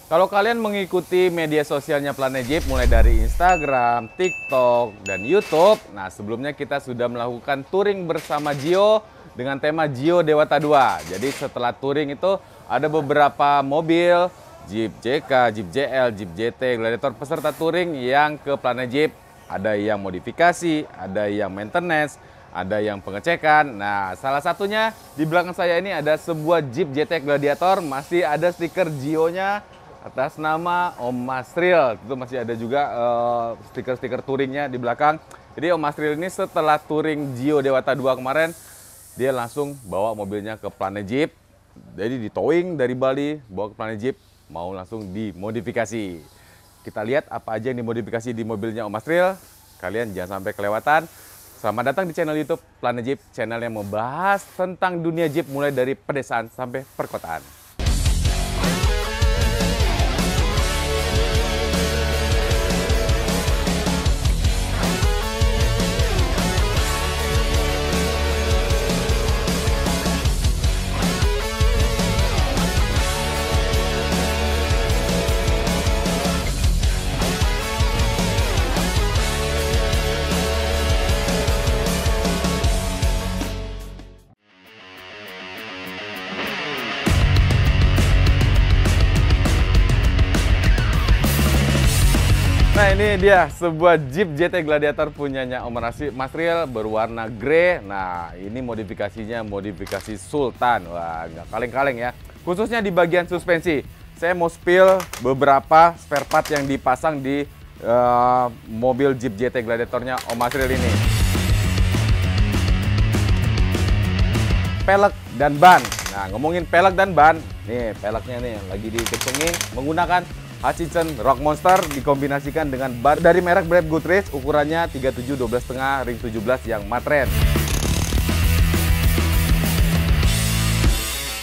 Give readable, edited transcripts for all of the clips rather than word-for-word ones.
Kalau kalian mengikuti media sosialnya Planet Jeep mulai dari Instagram, TikTok, dan YouTube, nah sebelumnya kita sudah melakukan touring bersama Gio dengan tema Gio Dewata 2. Jadi setelah touring itu ada beberapa mobil Jeep JK, Jeep JL, Jeep JT, Gladiator peserta touring yang ke Planet Jeep. Ada yang modifikasi, ada yang maintenance, ada yang pengecekan. Nah, salah satunya di belakang saya ini ada sebuah Jeep JT Gladiator, masih ada stiker Gio-nya atas nama Om Masril. Itu masih ada juga stiker-stiker touringnya di belakang. Jadi Om Masril ini setelah touring Gio Dewata 2 kemarin, dia langsung bawa mobilnya ke Planet Jeep. Jadi di towing dari Bali, bawa ke Planet Jeep, mau langsung dimodifikasi. Kita lihat apa aja yang dimodifikasi di mobilnya Om Masril. Kalian jangan sampai kelewatan. Selamat datang di channel YouTube Planet Jeep, channel yang membahas tentang dunia Jeep mulai dari pedesaan sampai perkotaan. Nah ini dia sebuah Jeep JT Gladiator punyanya Om Masril berwarna grey. Nah ini modifikasinya modifikasi Sultan. Wah nggak kaleng-kaleng ya. Khususnya di bagian suspensi. Saya mau spill beberapa spare part yang dipasang di mobil Jeep JT Gladiatornya Om Masril ini. Pelek dan ban. Nah ngomongin pelek dan ban. Nih peleknya nih lagi dikencengin menggunakan Hutchinson Rock Monster dikombinasikan dengan ban dari merek Brad Goodrich, ukurannya 37 12,5 ring 17 yang matren.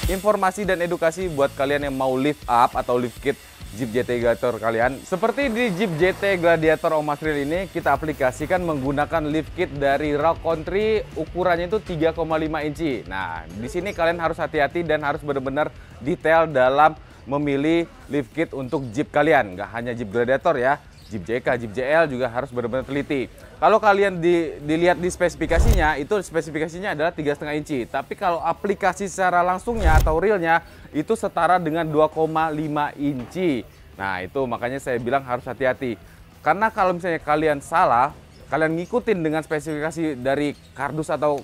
Informasi dan edukasi buat kalian yang mau lift up atau lift kit Jeep JT Gladiator kalian. Seperti di Jeep JT Gladiator Om Masril ini, kita aplikasikan menggunakan lift kit dari Rock Country, ukurannya itu 3,5 inci. Nah, di sini kalian harus hati-hati dan harus benar-benar detail dalam memilih lift kit untuk Jeep kalian. Nggak hanya Jeep Gladiator ya, Jeep JK, Jeep JL juga harus benar-benar teliti. Kalau kalian dilihat di spesifikasinya, itu spesifikasinya adalah 3,5 inci. Tapi kalau aplikasi secara langsungnya atau realnya, itu setara dengan 2,5 inci. Nah itu makanya saya bilang harus hati-hati. Karena kalau misalnya kalian salah, kalian ngikutin dengan spesifikasi dari kardus atau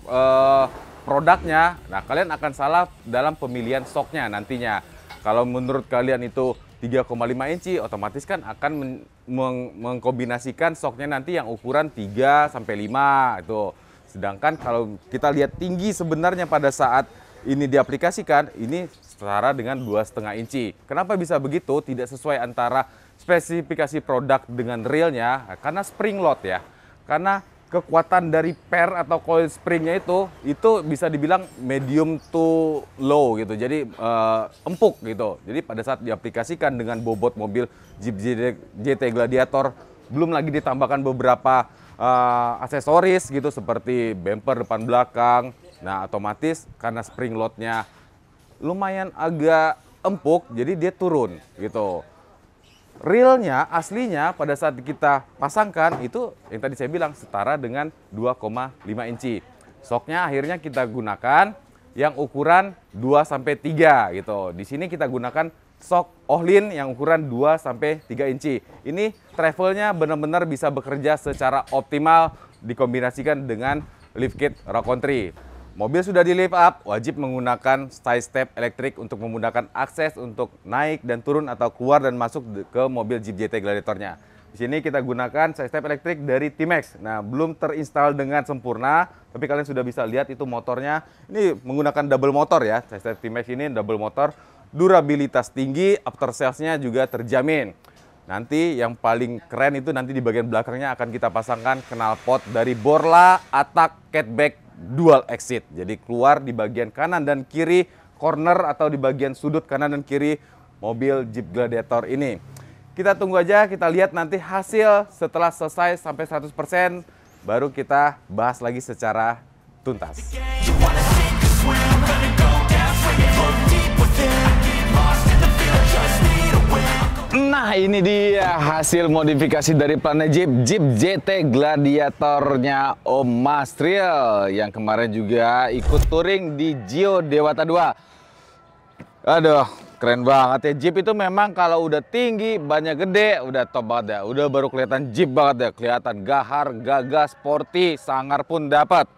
produknya, nah kalian akan salah dalam pemilihan soknya nantinya. Kalau menurut kalian itu 3,5 inci, otomatis kan akan mengkombinasikan soknya nanti yang ukuran 3 sampai 5 itu. Sedangkan kalau kita lihat tinggi sebenarnya pada saat ini diaplikasikan, ini setara dengan 2,5 inci. Kenapa bisa begitu? Tidak sesuai antara spesifikasi produk dengan realnya, karena spring load ya. Karena kekuatan dari per atau coil springnya itu bisa dibilang medium to low gitu, jadi empuk gitu. Jadi pada saat diaplikasikan dengan bobot mobil Jeep JT Gladiator, belum lagi ditambahkan beberapa aksesoris gitu seperti bumper depan belakang. Nah otomatis karena spring loadnya lumayan agak empuk, jadi dia turun gitu. Realnya, aslinya pada saat kita pasangkan itu yang tadi saya bilang setara dengan 2,5 inci. Soknya akhirnya kita gunakan yang ukuran 2-3 gitu. Di sini kita gunakan sok Ohlin yang ukuran 2-3 inci. Ini travelnya benar-benar bisa bekerja secara optimal dikombinasikan dengan lift kit Rock Country. Mobil sudah di lift up, wajib menggunakan side step elektrik untuk memudahkan akses untuk naik dan turun atau keluar dan masuk ke mobil Jeep JT Gladiatornya. Di sini kita gunakan side step elektrik dari Timex. Nah, belum terinstall dengan sempurna, tapi kalian sudah bisa lihat itu motornya. Ini menggunakan double motor ya, side step Timex ini double motor. Durabilitas tinggi, after sales-nya juga terjamin. Nanti yang paling keren itu nanti di bagian belakangnya akan kita pasangkan knalpot dari Borla Attack Catback Dual Exit. Jadi keluar di bagian kanan dan kiri corner atau di bagian sudut kanan dan kiri mobil Jeep Gladiator ini. Kita tunggu aja, kita lihat nanti hasil setelah selesai sampai 100%, baru kita bahas lagi secara tuntas. Nah, ini dia hasil modifikasi dari Planet Jeep, Jeep JT Gladiatornya Om Masril yang kemarin juga ikut touring di Gio Dewata 2. Aduh, keren banget ya. Jeep itu memang kalau udah tinggi, bannya gede, udah top banget ya. Udah baru kelihatan Jeep banget ya. Kelihatan gahar, gagah, sporty, sangar pun dapat.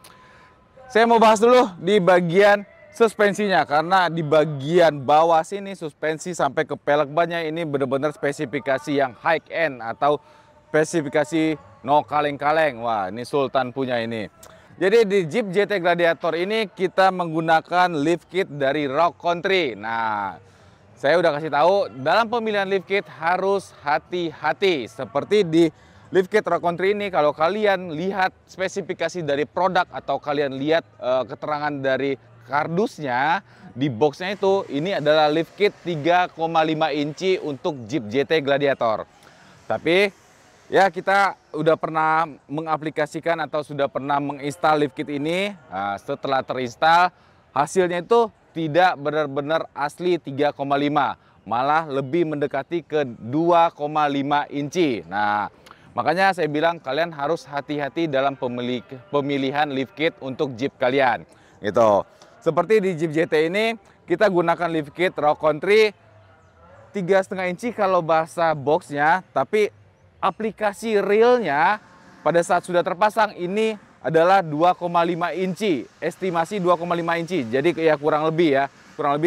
Saya mau bahas dulu di bagian suspensinya, karena di bagian bawah sini suspensi sampai ke pelek bannya ini benar-benar spesifikasi yang high end atau spesifikasi no kaleng-kaleng. Wah, ini Sultan punya ini. Jadi di Jeep JT Gladiator ini kita menggunakan lift kit dari Rock Country. Nah, saya udah kasih tahu dalam pemilihan lift kit harus hati-hati. Seperti di lift kit Rock Country ini, kalau kalian lihat spesifikasi dari produk atau kalian lihat keterangan dari kardusnya, di boxnya itu, ini adalah lift kit 3,5 inci untuk Jeep JT Gladiator. Tapi ya kita udah pernah mengaplikasikan atau sudah pernah menginstal lift kit ini. Nah, setelah terinstall hasilnya itu tidak benar-benar asli 3,5, malah lebih mendekati ke 2,5 inci. Nah, makanya saya bilang kalian harus hati-hati dalam pemilihan lift kit untuk Jeep kalian gitu. Seperti di Jeep JT ini, kita gunakan lift kit Rock Country 3,5 inci kalau bahasa boxnya, tapi aplikasi realnya pada saat sudah terpasang ini adalah 2,5 inci, estimasi 2,5 inci. Jadi ya kurang lebih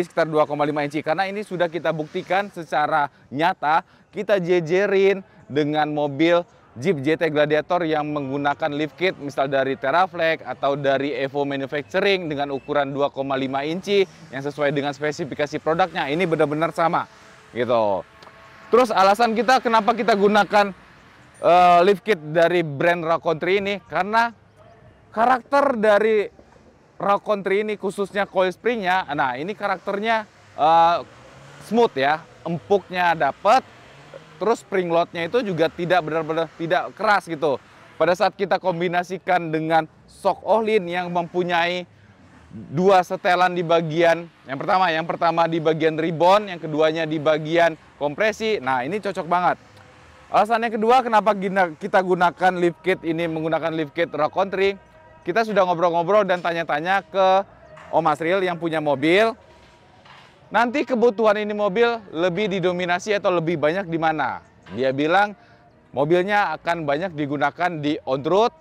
sekitar 2,5 inci. Karena ini sudah kita buktikan secara nyata, kita jejerin dengan mobil Jeep JT Gladiator yang menggunakan lift kit misal dari Teraflex atau dari Evo Manufacturing dengan ukuran 2,5 inci yang sesuai dengan spesifikasi produknya. Ini benar-benar sama gitu. Terus alasan kita kenapa kita gunakan lift kit dari brand Rock Country ini, karena karakter dari Rock Country ini khususnya coil springnya, nah ini karakternya smooth ya, empuknya dapat. Terus spring loadnya itu juga tidak benar-benar tidak keras gitu. Pada saat kita kombinasikan dengan shock Ohlin yang mempunyai dua setelan di bagian yang pertama di bagian ribbon, yang keduanya di bagian kompresi. Nah, ini cocok banget. Alasannya kedua kenapa kita gunakan lift kit ini, menggunakan lift kit Rock Country. Kita sudah ngobrol-ngobrol dan tanya-tanya ke Om Masril yang punya mobil. Nanti kebutuhan ini mobil lebih didominasi atau lebih banyak di mana? Dia bilang mobilnya akan banyak digunakan di on-road,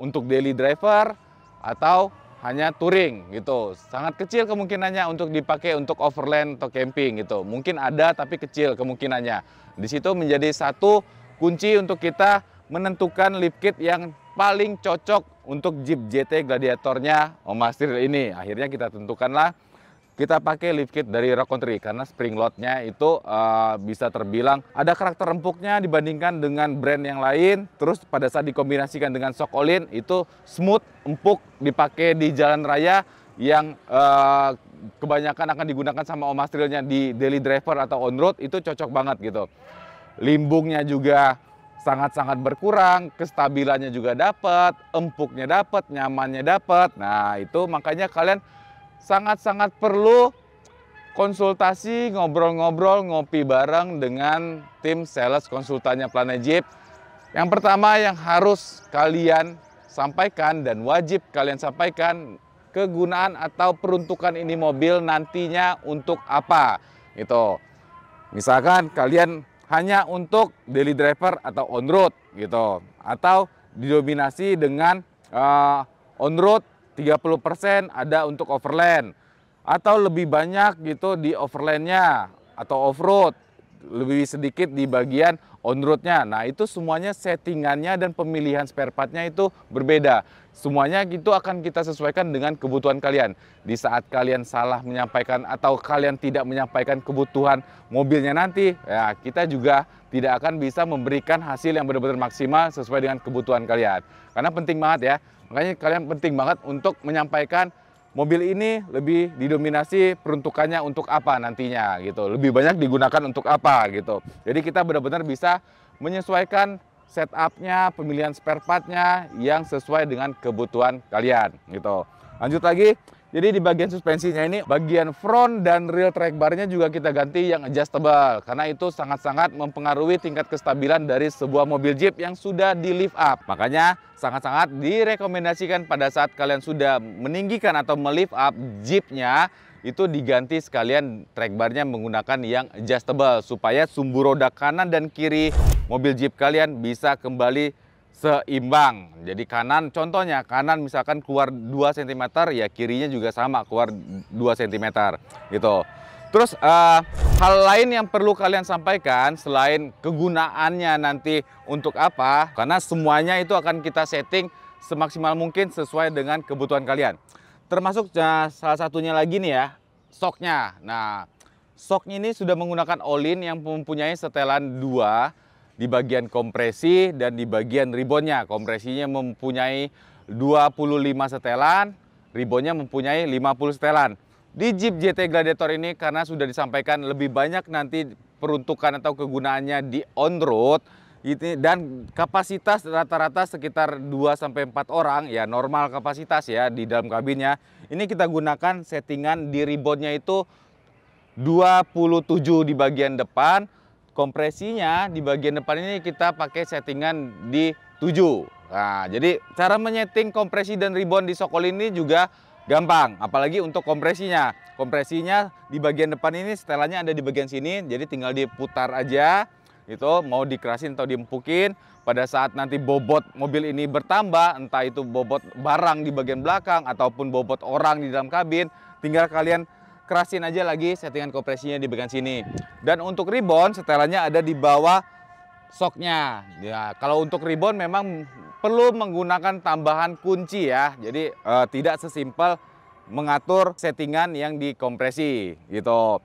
untuk daily driver, atau hanya touring gitu. Sangat kecil kemungkinannya untuk dipakai untuk overland atau camping gitu. Mungkin ada tapi kecil kemungkinannya. Di situ menjadi satu kunci untuk kita menentukan lift kit yang paling cocok untuk Jeep JT Gladiatornya Om Masril ini. Akhirnya kita tentukanlah kita pakai lift kit dari Rock Country karena spring loadnya itu bisa terbilang ada karakter empuknya dibandingkan dengan brand yang lain. Terus pada saat dikombinasikan dengan shock Ohlin itu smooth, empuk, dipakai di jalan raya yang kebanyakan akan digunakan sama Om Masrilnya di daily driver atau on road, itu cocok banget gitu. Limbungnya juga sangat-sangat berkurang, kestabilannya juga dapat, empuknya dapat, nyamannya dapat. Nah, itu makanya kalian sangat-sangat perlu konsultasi, ngobrol-ngobrol, ngopi bareng dengan tim sales konsultannya Planet Jeep. Yang pertama yang harus kalian sampaikan dan wajib kalian sampaikan, kegunaan atau peruntukan ini mobil nantinya untuk apa gitu. Misalkan kalian hanya untuk daily driver atau on road gitu, atau didominasi dengan on road 30% ada untuk overland, atau lebih banyak gitu di overlandnya atau off-road, lebih sedikit di bagian on-roadnya. Nah, itu semuanya settingannya dan pemilihan spare partnya itu berbeda. Semuanya itu akan kita sesuaikan dengan kebutuhan kalian. Di saat kalian salah menyampaikan atau kalian tidak menyampaikan kebutuhan mobilnya nanti, ya kita juga tidak akan bisa memberikan hasil yang benar-benar maksimal sesuai dengan kebutuhan kalian. Karena penting banget ya, makanya kalian penting banget untuk menyampaikan mobil ini lebih didominasi peruntukannya untuk apa nantinya gitu. Lebih banyak digunakan untuk apa gitu. Jadi kita benar-benar bisa menyesuaikan setupnya, pemilihan spare partnya yang sesuai dengan kebutuhan kalian gitu. Lanjut lagi, Jadi di bagian suspensinya ini, bagian front dan rear track bar-nya juga kita ganti yang adjustable. Karena itu sangat-sangat mempengaruhi tingkat kestabilan dari sebuah mobil Jeep yang sudah di lift up. Makanya sangat-sangat direkomendasikan pada saat kalian sudah meninggikan atau melift up Jeep-nya, itu diganti sekalian track bar-nya menggunakan yang adjustable. Supaya sumbu roda kanan dan kiri mobil Jeep kalian bisa kembali seimbang. Jadi kanan, contohnya kanan misalkan keluar 2 cm, ya kirinya juga sama keluar 2 cm gitu. Terus hal lain yang perlu kalian sampaikan selain kegunaannya nanti untuk apa, karena semuanya itu akan kita setting semaksimal mungkin sesuai dengan kebutuhan kalian. Termasuk salah satunya lagi nih ya, shocknya. Nah, shocknya ini sudah menggunakan all-in yang mempunyai setelan 2 di bagian kompresi dan di bagian ribbonnya. Kompresinya mempunyai 25 setelan, ribbonnya mempunyai 50 setelan. Di Jeep JT Gladiator ini karena sudah disampaikan lebih banyak nanti peruntukan atau kegunaannya di on-road, dan kapasitas rata-rata sekitar 2-4 orang, ya normal kapasitas ya di dalam kabinnya. Ini kita gunakan settingan di ribbonnya itu 27 di bagian depan. Kompresinya di bagian depan ini kita pakai settingan di 7. Nah, jadi cara menyeting kompresi dan ribbon di shock all-in ini juga gampang, apalagi untuk kompresinya. Kompresinya di bagian depan ini setelannya ada di bagian sini, jadi tinggal diputar aja. Itu mau dikerasin atau diempukin. Pada saat nanti bobot mobil ini bertambah, entah itu bobot barang di bagian belakang ataupun bobot orang di dalam kabin, tinggal kalian kerasin aja lagi settingan kompresinya di bagian sini. Dan untuk ribbon setelannya ada di bawah shocknya. Ya, kalau untuk ribbon memang perlu menggunakan tambahan kunci ya. Jadi tidak sesimpel mengatur settingan yang di kompresi gitu.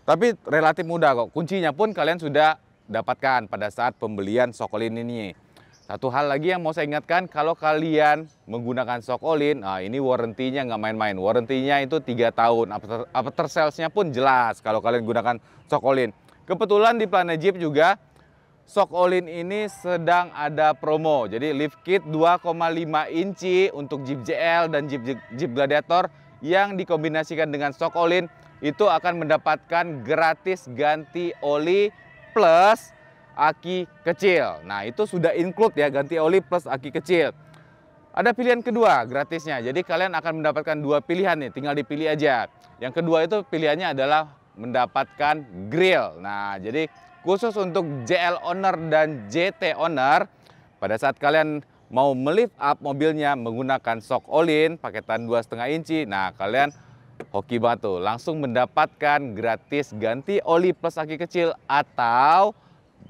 Tapi relatif mudah kok. Kuncinya pun kalian sudah dapatkan pada saat pembelian shock all-in ini. Satu hal lagi yang mau saya ingatkan, kalau kalian menggunakan shock all-in, ini warrantinya nggak main-main. Warrantinya itu 3 tahun. After sales-nya pun jelas kalau kalian gunakan shock all-in. Kebetulan di Planet Jeep juga shock all-in ini sedang ada promo. Jadi lift kit 2,5 inci untuk Jeep JL dan Jeep Gladiator yang dikombinasikan dengan shock all-in itu akan mendapatkan gratis ganti oli plus aki kecil. Nah, itu sudah include ya, ganti oli plus aki kecil. Ada pilihan kedua gratisnya. Jadi kalian akan mendapatkan 2 pilihan nih, tinggal dipilih aja. Yang kedua itu pilihannya adalah mendapatkan grill. Nah, jadi khusus untuk JL owner dan JT owner, pada saat kalian mau melift up mobilnya menggunakan shock all-in paketan 2,5 inci, nah kalian hoki banget tuh, langsung mendapatkan gratis ganti oli plus aki kecil atau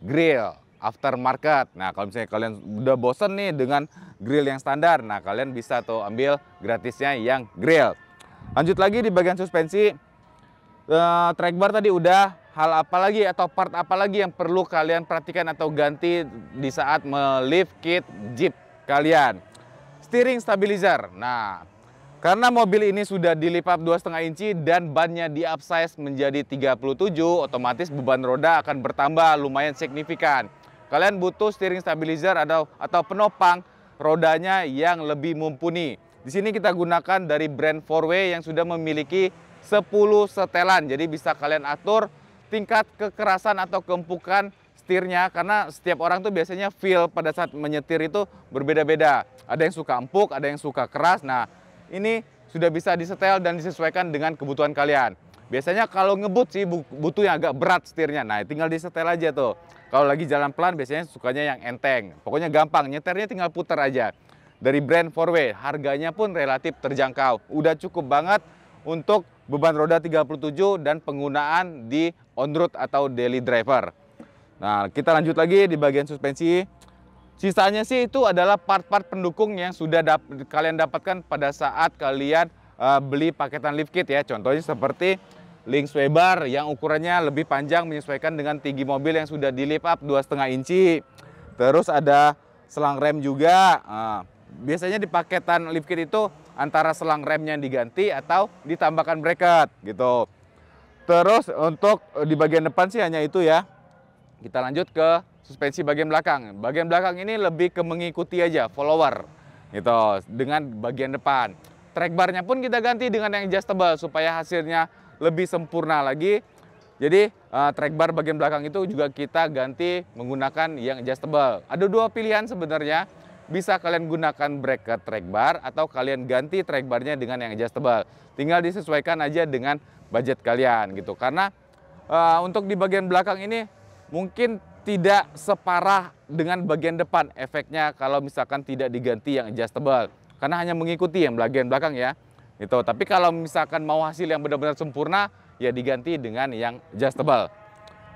grill aftermarket. Nah, kalau misalnya kalian udah bosen nih dengan grill yang standar, nah kalian bisa tuh ambil gratisnya yang grill. Lanjut lagi di bagian suspensi, track bar tadi udah. Hal apa lagi atau part apa lagi yang perlu kalian perhatikan atau ganti di saat melift kit Jeep kalian? Steering stabilizer. Nah, karena mobil ini sudah di lift up 2,5 inci dan bannya di upsize menjadi 37, otomatis beban roda akan bertambah lumayan signifikan. Kalian butuh steering stabilizer atau penopang rodanya yang lebih mumpuni. Di sini kita gunakan dari brand 4Way yang sudah memiliki 10 setelan. Jadi bisa kalian atur tingkat kekerasan atau keempukan setirnya, karena setiap orang tuh biasanya feel pada saat menyetir itu berbeda-beda. Ada yang suka empuk, ada yang suka keras. Nah, ini sudah bisa disetel dan disesuaikan dengan kebutuhan kalian. Biasanya kalau ngebut sih butuh yang agak berat setirnya. Nah, tinggal disetel aja tuh. Kalau lagi jalan pelan biasanya sukanya yang enteng. Pokoknya gampang, nyetirnya tinggal putar aja. Dari brand 4Way, harganya pun relatif terjangkau. Udah cukup banget untuk beban roda 37 dan penggunaan di on-road atau daily driver. Nah, kita lanjut lagi di bagian suspensi. Sisanya sih itu adalah part-part pendukung yang sudah kalian dapatkan pada saat kalian beli paketan lift kit ya. Contohnya seperti link sway bar yang ukurannya lebih panjang menyesuaikan dengan tinggi mobil yang sudah di lift up 2,5 inci. Terus ada selang rem juga. Biasanya di paketan lift kit itu antara selang remnya yang diganti atau ditambahkan bracket gitu. Terus untuk di bagian depan sih hanya itu ya. Kita lanjut ke suspensi bagian belakang. Bagian belakang ini lebih ke mengikuti aja, follower gitu dengan bagian depan. Track barnya pun kita ganti dengan yang adjustable supaya hasilnya lebih sempurna lagi. Jadi track bar bagian belakang itu juga kita ganti menggunakan yang adjustable. Ada dua pilihan sebenarnya. Bisa kalian gunakan bracket track bar atau kalian ganti track barnya dengan yang adjustable. Tinggal disesuaikan aja dengan budget kalian gitu. Karena untuk di bagian belakang ini mungkin tidak separah dengan bagian depan efeknya kalau misalkan tidak diganti yang adjustable. Karena hanya mengikuti yang bagian belakang ya. Gitu. Tapi kalau misalkan mau hasil yang benar-benar sempurna, ya diganti dengan yang adjustable.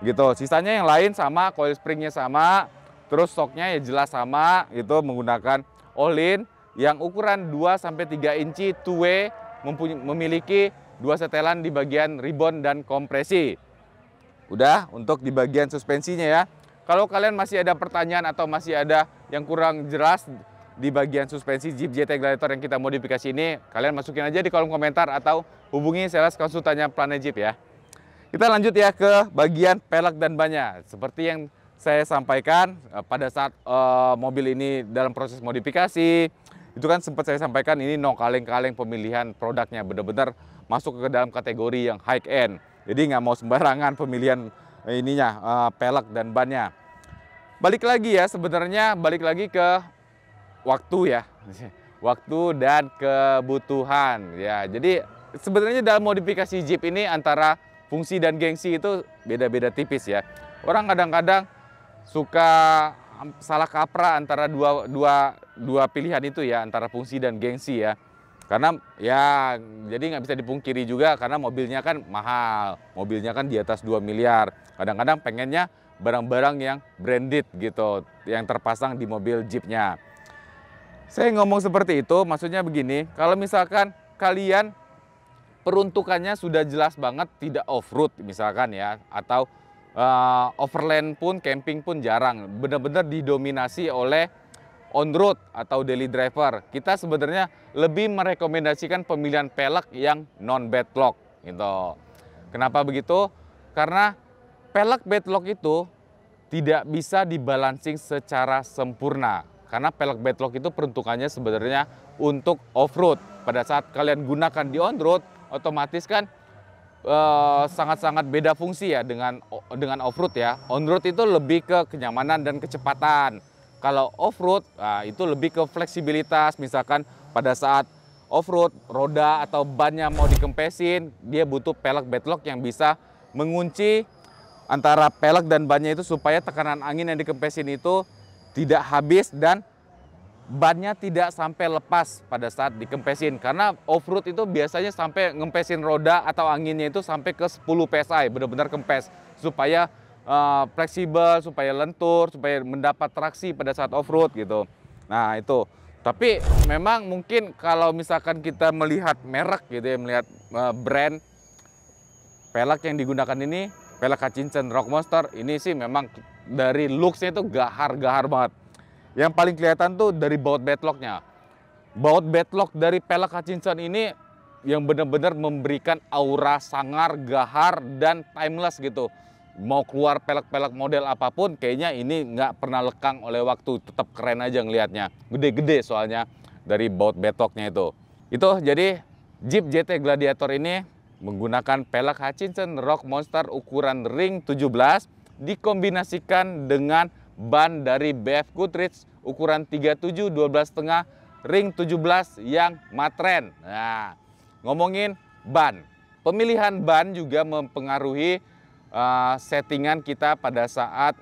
Gitu. Sisanya yang lain sama, coil springnya sama, terus shocknya ya jelas sama, gitu menggunakan all-in yang ukuran 2-3 inci two-way, memiliki 2 setelan di bagian ribbon dan kompresi. Udah untuk di bagian suspensinya ya. Kalau kalian masih ada pertanyaan atau masih ada yang kurang jelas di bagian suspensi Jeep GT Gladiator yang kita modifikasi ini, kalian masukin aja di kolom komentar atau hubungi sales konsultannya Planet Jeep ya. Kita lanjut ya ke bagian pelek dan bannya. Seperti yang saya sampaikan pada saat mobil ini dalam proses modifikasi, itu kan sempat saya sampaikan ini no kaleng-kaleng pemilihan produknya, benar-benar masuk ke dalam kategori yang high end. Jadi nggak mau sembarangan pemilihan ininya, pelek dan bannya. Balik lagi ya, sebenarnya balik lagi ke waktu ya, waktu dan kebutuhan ya. Jadi sebenarnya dalam modifikasi Jeep ini antara fungsi dan gengsi itu beda-beda tipis ya. Orang kadang-kadang suka salah kaprah antara dua pilihan itu ya, antara fungsi dan gengsi ya. Karena ya jadi nggak bisa dipungkiri juga karena mobilnya kan mahal, mobilnya kan di atas 2 miliar. Kadang-kadang pengennya barang-barang yang branded gitu, yang terpasang di mobil Jeepnya. Saya ngomong seperti itu maksudnya begini, kalau misalkan kalian peruntukannya sudah jelas banget tidak off-road misalkan ya, atau overland pun, camping pun jarang, benar-benar didominasi oleh on-road atau daily driver. Kita sebenarnya lebih merekomendasikan pemilihan pelek yang non-bedlock gitu. Kenapa begitu? Karena pelek bedlock itu tidak bisa dibalancing secara sempurna. Karena pelek bedlock itu peruntukannya sebenarnya untuk off-road. Pada saat kalian gunakan di on-road, otomatis kan sangat-sangat beda fungsi ya dengan off-road ya. On-road itu lebih ke kenyamanan dan kecepatan. Kalau off-road itu lebih ke fleksibilitas. Misalkan pada saat off-road, roda atau bannya mau dikempesin, dia butuh pelek bedlock yang bisa mengunci antara pelek dan bannya itu supaya tekanan angin yang dikempesin itu tidak habis dan bannya tidak sampai lepas pada saat dikempesin. Karena off-road itu biasanya sampai ngempesin roda atau anginnya itu sampai ke 10 PSI, benar-benar kempes. Supaya fleksibel, supaya lentur, supaya mendapat traksi pada saat off-road gitu. Nah itu. Tapi memang mungkin kalau misalkan kita melihat merek gitu ya, melihat brand pelek yang digunakan ini, pelek Hutchinson Rock Monster, ini sih memang dari looks-nya itu gahar-gahar banget. Yang paling kelihatan tuh dari baut bedlock-nya. Baut bedlock dari pelek Hutchinson ini yang benar-benar memberikan aura sangar, gahar, dan timeless gitu. Mau keluar pelek-pelek model apapun, kayaknya ini nggak pernah lekang oleh waktu. Tetap keren aja ngelihatnya. Gede-gede soalnya dari baut bedlock-nya itu. Itu jadi Jeep GT Gladiator ini menggunakan pelek Hutchinson Rock Monster ukuran ring 17 dikombinasikan dengan ban dari BF Goodrich ukuran 37 12,5 ring 17 yang matren. Nah, ngomongin ban, pemilihan ban juga mempengaruhi settingan kita pada saat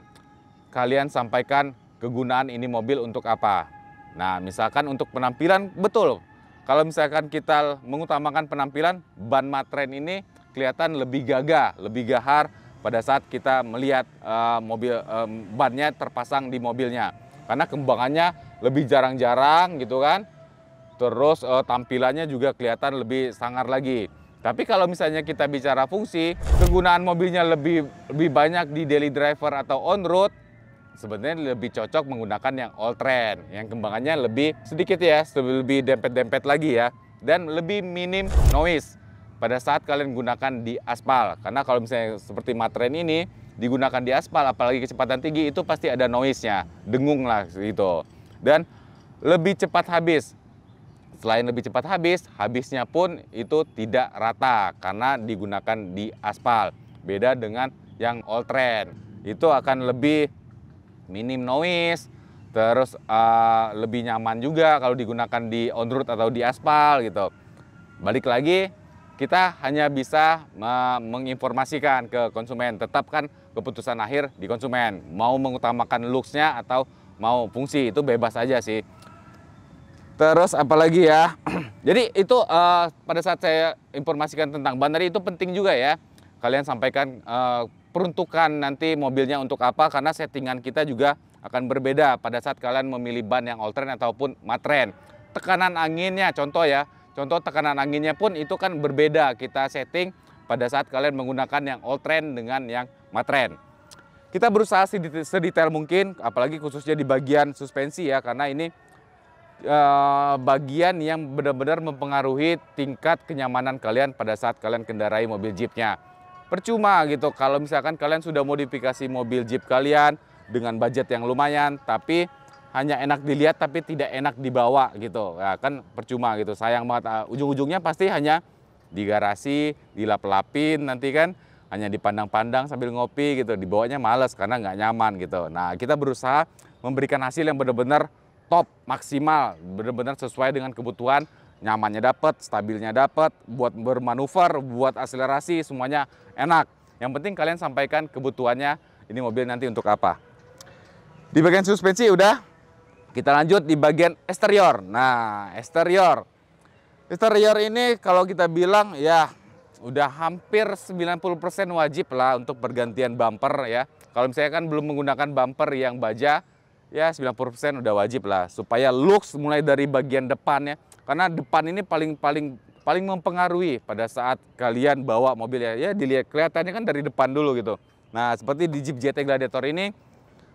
kalian sampaikan kegunaan ini mobil untuk apa. Nah, misalkan untuk penampilan, betul. Kalau misalkan kita mengutamakan penampilan, ban matren ini kelihatan lebih gagah, lebih gahar pada saat kita melihat bannya terpasang di mobilnya. Karena kembangannya lebih jarang-jarang gitu kan. Terus tampilannya juga kelihatan lebih sangar lagi. Tapi kalau misalnya kita bicara fungsi, kegunaan mobilnya lebih banyak di daily driver atau on-road, sebenarnya lebih cocok menggunakan yang all terrain, yang kembangannya lebih sedikit ya, lebih dempet-dempet lagi ya, dan lebih minim noise pada saat kalian gunakan di aspal. Karena kalau misalnya seperti matren ini digunakan di aspal, apalagi kecepatan tinggi, itu pasti ada noise-nya, dengung lah gitu, dan lebih cepat habis. Selain lebih cepat habis, habisnya pun itu tidak rata karena digunakan di aspal. Beda dengan yang all terrain, itu akan lebih minim noise, terus lebih nyaman juga kalau digunakan di on road atau di aspal gitu. Balik lagi, kita hanya bisa menginformasikan ke konsumen, tetap kan keputusan akhir di konsumen. Mau mengutamakan looks-nya atau mau fungsi, itu bebas aja sih. Terus apalagi ya, jadi itu pada saat saya informasikan tentang ban tadi itu penting juga ya. Kalian sampaikan peruntukan nanti mobilnya untuk apa, karena settingan kita juga akan berbeda pada saat kalian memilih ban yang all terrain ataupun matren. Tekanan anginnya, contoh ya, contoh tekanan anginnya pun itu kan berbeda kita setting pada saat kalian menggunakan yang all terrain dengan yang matren. Kita berusaha sedetail mungkin, apalagi khususnya di bagian suspensi ya, karena ini bagian yang benar-benar mempengaruhi tingkat kenyamanan kalian pada saat kalian kendarai mobil Jeepnya. Percuma gitu kalau misalkan kalian sudah modifikasi mobil Jeep kalian dengan budget yang lumayan, tapi hanya enak dilihat tapi tidak enak dibawa gitu. Ya, kan percuma gitu, sayang banget. Ujung-ujungnya pasti hanya di garasi, dilap-lapin nanti kan, hanya dipandang-pandang sambil ngopi gitu, dibawanya males karena nggak nyaman gitu. Nah, kita berusaha memberikan hasil yang benar-benar top, maksimal, benar-benar sesuai dengan kebutuhan, nyamannya dapat, stabilnya dapat, buat bermanuver, buat akselerasi, semuanya enak. Yang penting kalian sampaikan kebutuhannya, ini mobil nanti untuk apa. Di bagian suspensi udah, kita lanjut di bagian eksterior. Nah, eksterior ini kalau kita bilang ya udah hampir 90% wajib lah untuk pergantian bumper ya. Kalau misalnya kan belum menggunakan bumper yang baja, ya 90% udah wajib lah, supaya looks mulai dari bagian depannya, karena depan ini paling mempengaruhi pada saat kalian bawa mobil ya. Dilihat kelihatannya kan dari depan dulu gitu. Nah, seperti di Jeep GT Gladiator ini,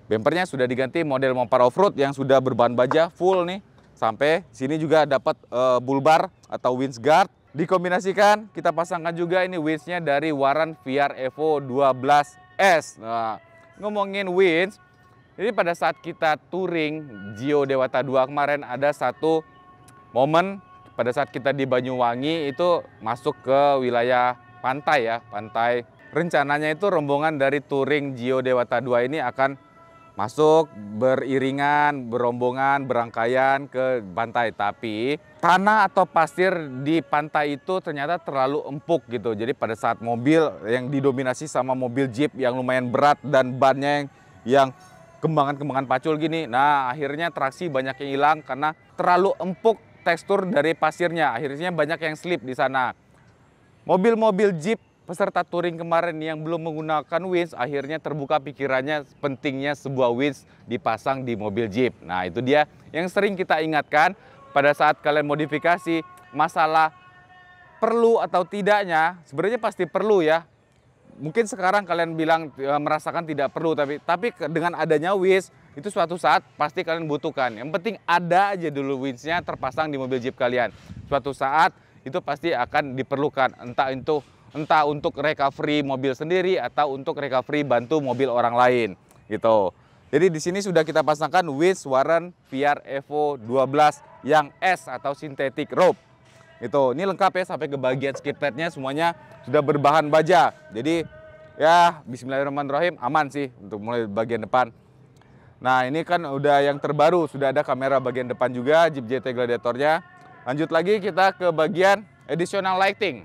bempernya sudah diganti model Mopar Offroad yang sudah berbahan baja full nih. Sampai sini juga dapat bull bar atau windsguard. Dikombinasikan, kita pasangkan juga ini windsnya dari Warren VR Evo 12S. Nah, ngomongin winds, jadi pada saat kita touring Gio Dewata 2 kemarin ada satu momen pada saat kita di Banyuwangi itu masuk ke wilayah pantai ya, pantai. Rencananya itu rombongan dari touring Gio Dewata 2 ini akan masuk beriringan, berombongan, berangkaian ke pantai. Tapi tanah atau pasir di pantai itu ternyata terlalu empuk gitu. Jadi pada saat mobil yang didominasi sama mobil Jeep yang lumayan berat dan bannya yang kembangan-kembangan pacul gini, nah akhirnya traksi banyak yang hilang karena terlalu empuk tekstur dari pasirnya. Akhirnya banyak yang slip di sana. Mobil-mobil Jeep peserta touring kemarin yang belum menggunakan winch akhirnya terbuka pikirannya pentingnya sebuah winch dipasang di mobil Jeep. Nah, itu dia yang sering kita ingatkan pada saat kalian modifikasi, masalah perlu atau tidaknya sebenarnya pasti perlu ya. Mungkin sekarang kalian bilang merasakan tidak perlu, tapi dengan adanya winch itu suatu saat pasti kalian butuhkan. Yang penting ada aja dulu winchnya terpasang di mobil Jeep kalian. Suatu saat itu pasti akan diperlukan, entah untuk recovery mobil sendiri atau untuk recovery bantu mobil orang lain gitu. Jadi di sini sudah kita pasangkan winch Warren VR Evo 12 yang S atau synthetic rope. Itu, ini lengkap ya sampai ke bagian skid padnya semuanya sudah berbahan baja. Jadi ya bismillahirrahmanirrahim aman sih untuk mulai bagian depan. Nah, ini kan udah yang terbaru, sudah ada kamera bagian depan juga Jeep GT Gladiatornya. Lanjut lagi kita ke bagian additional lighting.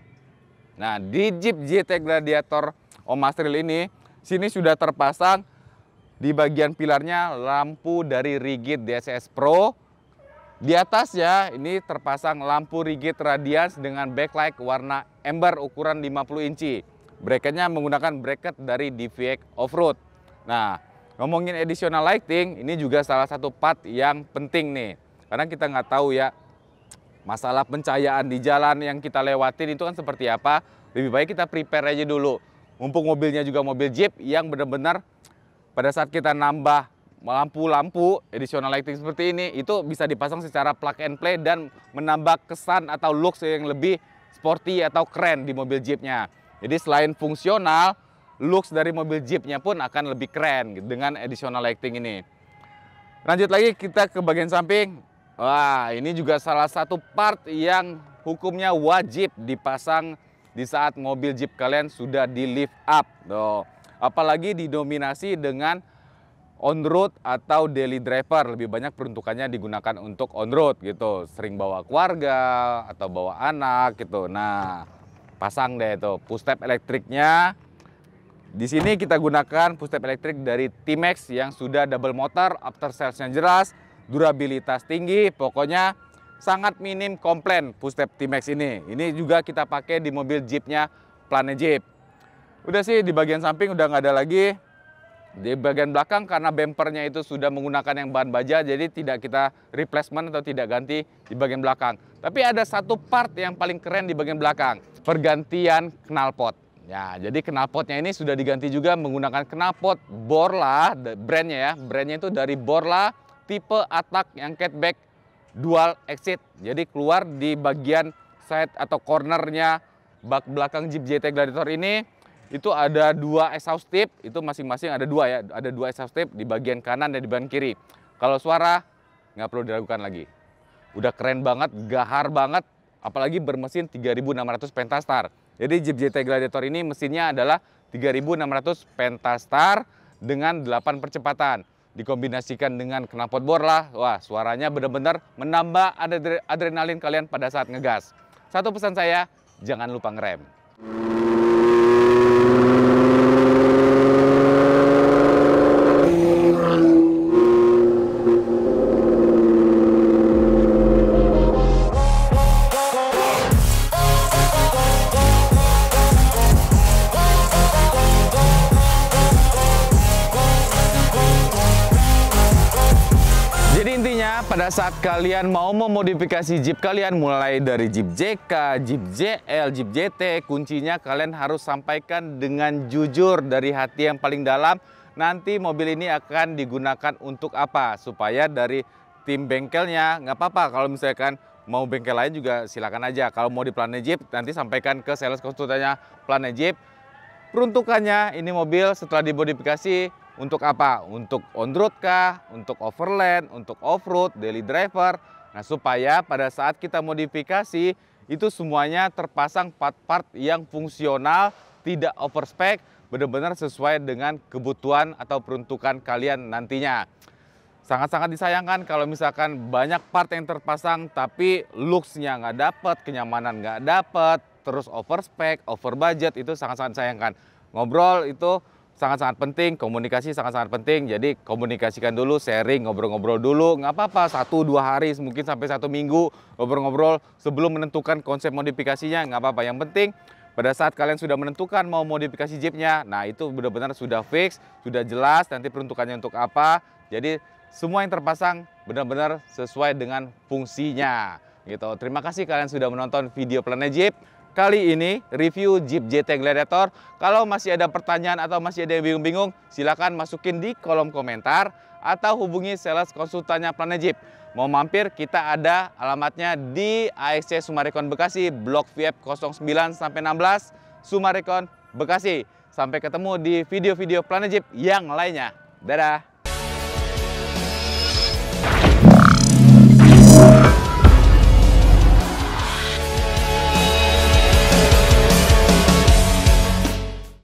Nah, di Jeep GT Gladiator Om Asril ini, sini sudah terpasang di bagian pilarnya lampu dari Rigid DSS Pro. Di atasnya ini terpasang lampu Rigid Radiance dengan backlight warna ember ukuran 50 inci. Bracketnya menggunakan bracket dari DVX Offroad. Nah, ngomongin additional lighting, ini juga salah satu part yang penting nih. Karena kita nggak tahu ya, masalah pencahayaan di jalan yang kita lewatin itu kan seperti apa. Lebih baik kita prepare aja dulu. Mumpung mobilnya juga mobil Jeep yang benar-benar pada saat kita nambah lampu-lampu additional lighting seperti ini, itu bisa dipasang secara plug and play dan menambah kesan atau looks yang lebih sporty atau keren di mobil Jeepnya. Jadi selain fungsional, looks dari mobil Jeepnya pun akan lebih keren dengan additional lighting ini. Lanjut lagi kita ke bagian samping. Wah, ini juga salah satu part yang hukumnya wajib dipasang di saat mobil Jeep kalian sudah di lift up. Tuh. Apalagi didominasi dengan on-road atau daily driver. Lebih banyak peruntukannya digunakan untuk on-road gitu. Sering bawa keluarga atau bawa anak gitu. Nah, pasang deh itu push step elektriknya. Di sini kita gunakan push step elektrik dari T-Max yang sudah double motor, after sales-nya jelas, durabilitas tinggi, pokoknya sangat minim komplain push step T-Max ini. Ini juga kita pakai di mobil Jeepnya Planet Jeep. Udah sih di bagian samping udah nggak ada lagi. Di bagian belakang karena bempernya itu sudah menggunakan yang bahan baja, jadi tidak kita replacement atau tidak ganti di bagian belakang. Tapi ada satu part yang paling keren di bagian belakang, pergantian knalpot. Ya, jadi knalpotnya ini sudah diganti juga menggunakan knalpot Borla, brandnya ya. Brandnya itu dari Borla tipe Attack yang catback dual exit. Jadi keluar di bagian side atau cornernya bak belakang Jeep JT Gladiator ini itu ada dua exhaust tip, itu masing-masing ada dua ya, ada dua exhaust tip di bagian kanan dan di bagian kiri. Kalau suara nggak perlu diragukan lagi. Udah keren banget, gahar banget, apalagi bermesin 3600 Pentastar. Jadi Jeep JT Gladiator ini mesinnya adalah 3600 Pentastar dengan 8 percepatan. Dikombinasikan dengan knalpot Borla, wah suaranya benar-benar menambah adrenalin kalian pada saat ngegas. Satu pesan saya, jangan lupa ngerem. Pada saat kalian mau memodifikasi Jeep kalian, mulai dari Jeep JK, Jeep JL, Jeep JT, kuncinya kalian harus sampaikan dengan jujur dari hati yang paling dalam. Nanti mobil ini akan digunakan untuk apa? Supaya dari tim bengkelnya, nggak apa-apa kalau misalkan mau bengkel lain juga silakan aja. Kalau mau di Planet Jeep, nanti sampaikan ke sales konsultannya Planet Jeep. Peruntukannya ini mobil setelah dimodifikasi untuk apa? Untuk on-road kah? Untuk overland? Untuk off-road? Daily driver? Nah, supaya pada saat kita modifikasi, itu semuanya terpasang part-part yang fungsional, tidak overspec, benar-benar sesuai dengan kebutuhan atau peruntukan kalian nantinya. Sangat-sangat disayangkan kalau misalkan banyak part yang terpasang, tapi looks-nya nggak dapet, kenyamanan nggak dapet, terus overspec, over budget, itu sangat-sangat disayangkan. Ngobrol itu sangat-sangat penting, komunikasi sangat-sangat penting. Jadi komunikasikan dulu, sharing, ngobrol-ngobrol dulu. Nggak apa-apa, 1-2 hari, mungkin sampai 1 minggu ngobrol-ngobrol sebelum menentukan konsep modifikasinya. Nggak apa-apa, yang penting pada saat kalian sudah menentukan mau modifikasi Jeepnya, nah itu benar-benar sudah fix, sudah jelas nanti peruntukannya untuk apa. Jadi semua yang terpasang benar-benar sesuai dengan fungsinya. Gitu. Terima kasih kalian sudah menonton video Planet Jeep. Kali ini review Jeep JT Gladiator. Kalau masih ada pertanyaan atau masih ada yang bingung-bingung, silakan masukin di kolom komentar atau hubungi sales konsultannya Planet Jeep. Mau mampir, kita ada alamatnya di AXC Summarecon Bekasi, Blok VIP 09-16, Summarecon Bekasi. Sampai ketemu di video-video Planet Jeep yang lainnya. Dadah!